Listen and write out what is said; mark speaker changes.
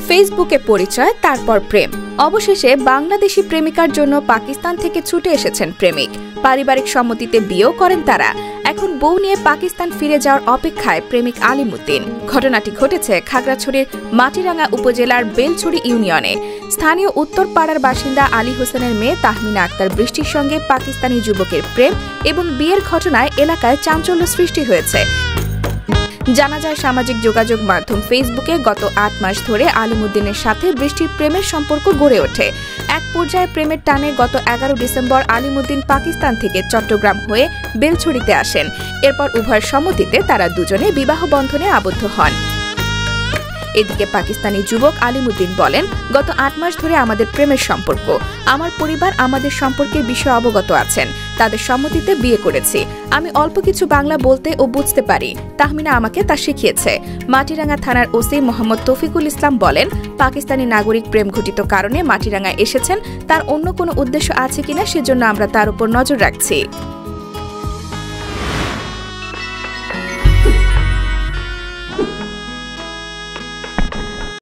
Speaker 1: ফেসবুকে পরিচয়, তারপর প্রেম। অবশেষে বাংলাদেশি প্রেমিকার জন্য পাকিস্তান থেকে ছুটে এসেছেন প্রেমিক। পারিবারিক সম্মতিতে বিয়েও করেন তারা। এখন বউ নিয়ে পাকিস্তান ফিরে যাওয়ার অপেক্ষায় প্রেমিক আলিমুদ্দিন। ঘটনাটি ঘটেছে খাগড়াছড়ির মাটিরাঙ্গা উপজেলার বেলছড়ি ইউনিয়নে। স্থানীয় উত্তরপাড়ার বাসিন্দা আলী হোসেনের মেয়ে তাহমিনা আক্তার বৃষ্টির সঙ্গে পাকিস্তানি যুবকের প্রেম এবং বিয়ের ঘটনায় এলাকায় চাঞ্চল্য সৃষ্টি হয়েছে। জানা যায়, সামাজিক যোগাযোগ মাধ্যম ফেসবুকে গত ৮ মাস ধরে আলিমুদ্দিনের সাথে বৃষ্টির প্রেমের সম্পর্ক গড়ে ওঠে। এক পর্যায়ে প্রেমের টানে গত ১১ ডিসেম্বর আলিমুদ্দিন পাকিস্তান থেকে চট্টগ্রাম হয়ে বেলছড়িতে আসেন। এরপর উভয়ের সম্মতিতে তারা দুজনে বিবাহ বন্ধনে আবদ্ধ হন। এদিকে পাকিস্তানি যুবক আলিমুদ্দিন বলেন, গত ৮ মাস ধরে আমাদের প্রেমের সম্পর্ক। আমার পরিবার আমাদের সম্পর্কের বিষয়ে অবগত আছেন। তাদের সম্মতিতে বিয়ে করেছি। আমি অল্প কিছু বাংলা বলতে ও বুঝতে পারি। তাহমিনা আমাকে তা শিখিয়েছে। মাটিরাঙ্গা থানার ওসি মোহাম্মদ তৌফিকুল ইসলাম বলেন, পাকিস্তানি নাগরিক প্রেম ঘটিত কারণে মাটিরাঙ্গায় এসেছেন। তার অন্য কোনো উদ্দেশ্য আছে কিনা সেজন্য আমরা তার উপর নজর রাখছি।